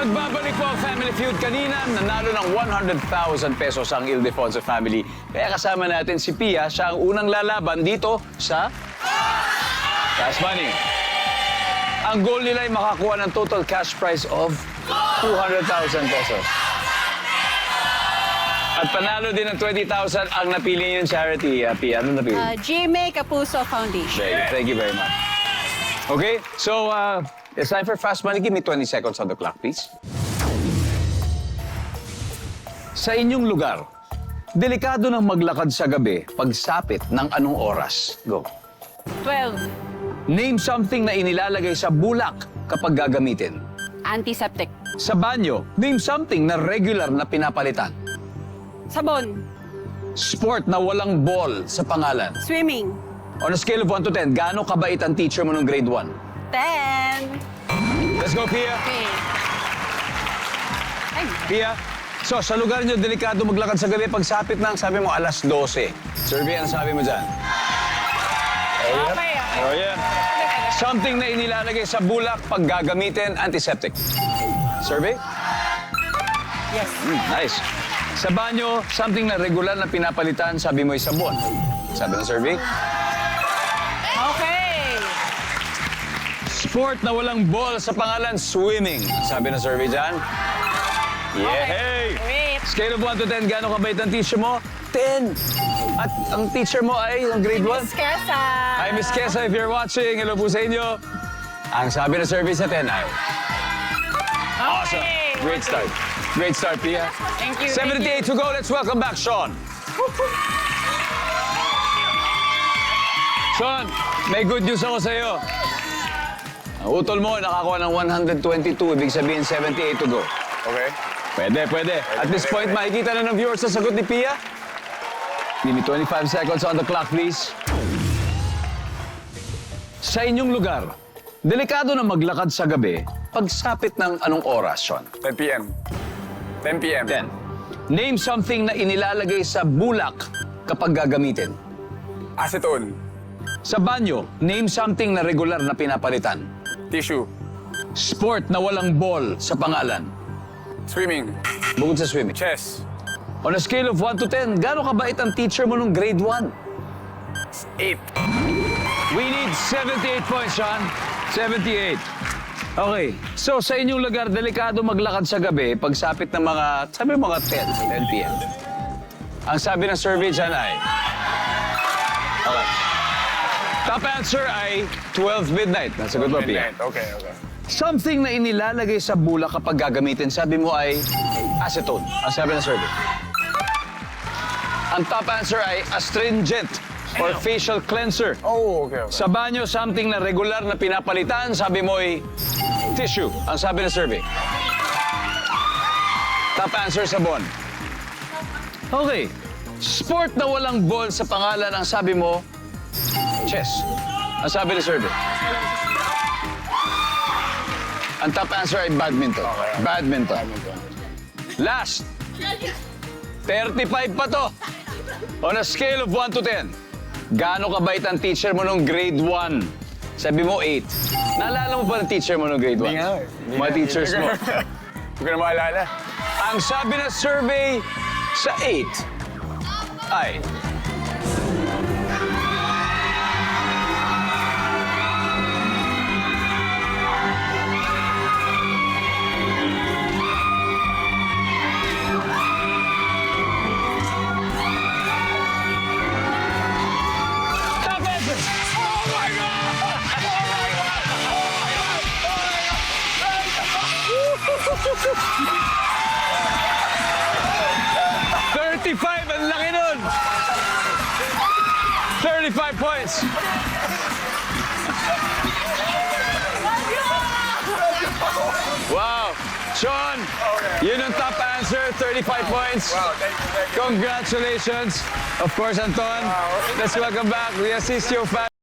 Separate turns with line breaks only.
Nagbabalik po ang Family Feud. Kanina, nanalo ng 100,000 pesos ang Ildefonso family. Kaya kasama natin si Pia. Siya ang unang lalaban dito sa Cash Money. Ang goal nila ay makakuha ng total cash prize of 200,000 pesos. At panalo din ng 20,000 ang napili niyong charity, Pia. Ano napili?
GMA Kapuso Foundation.
Thank you very much. Okay, so it's time for Fast Money. Give me 20 seconds on the clock, please. Sa inyong lugar, delikado ng maglakad sa gabi pagsapit ng anong oras? Go.
12.
Name something na inilalagay sa bulak kapag gagamitin.
Antiseptic.
Sa banyo, name something na regular na pinapalitan.
Sabon.
Sport na walang ball sa pangalan.
Swimming.
On a scale of 1 to 10, gaano kabait ang teacher mo nung grade 1?
10.
Let's go, Pia.
Okay. Ay,
Pia, so sa lugar niyo, delikado maglakad sa gabi pagsapit ng, sabi mo, alas 12. Survey, ano sabi mo dyan?
okay.
Oh, yeah. Something na inilalagay sa bulak pag gagamitin, antiseptic. Survey?
Yes.
Nice. Sa banyo, something na regular na pinapalitan, sabi mo ay sabon. Sabi ng survey?
Okay.
Sport na walang ball sa pangalan, swimming. Sabi ng survey dyan? Yay!
Wait.
Scale of 1 to 10, gaano kabait ang teacher mo? 10. At ang teacher mo ay ang grade 1?
Miss Kesa.
Hi, Miss Kesa, if you're watching, hello po sa inyo. Ang sabi ng survey sa 10 ay... Awesome. Great start. Great start, Pia.
Thank you.
78 to go. Let's welcome back Sean. Sean, may good news ako sa iyo. Ang utol mo, nakakuha ng 122. Ibig sabihin, 78 to go.
Okay.
Pwede. At this point, makikita na ng viewers sa sagot ni Pia. Give me 25 seconds on the clock, please. Sa inyong lugar, delikado na maglakad sa gabi pagsapit ng anong oras, Sean?
10 p.m. 10 p.m.
10. Name something na inilalagay sa bulak kapag gagamitin.
Acetone.
Sa banyo, name something na regular na pinapalitan.
Tissue.
Sport na walang ball sa pangalan.
Swimming.
Bukod sa swimming.
Chess.
On a scale of 1 to 10, gaano kabait ang teacher mo nung grade 1?
8.
We need 78 points, Sean. 78. Okay. So, sa inyong lugar, delikado maglakad sa gabi pagsapit ng mga, sabi mga 10 p.m. Ang sabi ng survey dyan ay... Okay. Top answer ay 12 midnight. Nasagot mo, Pia.
Okay.
Something na inilalagay sa bulak kapag gagamitin, sabi mo ay acetone. Ang sabi ng survey. Ang top answer ay astringent or facial cleanser.
Oh, okay.
Sa banyo, something na regular na pinapalitan, sabi mo ay tissue. Ang sabi ng survey. Top answer, sabon. Okay. Sport na walang ball sa pangalan, ang sabi mo, chess. Ang sabi ng survey. Ang top answer ay badminton.
Okay.
Badminton. Last. 35 pa to. On a scale of 1 to 10, gaano kabait ang teacher mo nung grade 1? Sabi mo 8. Naalala mo ba ng teacher mo nung grade 1?
Hindi nga.
Mga teachers mo.
Hindi ko na maalala.
Ang sabi ng survey sa 8 ay... Top answer! Oh my God! Oh my God! Oh my God! 35, ang laki nun! 35 points! Wow! Sean, yun ang top answer, 35 points.
Wow, thank you.
Congratulations. Of course, Anton, let's welcome back. We assist your family.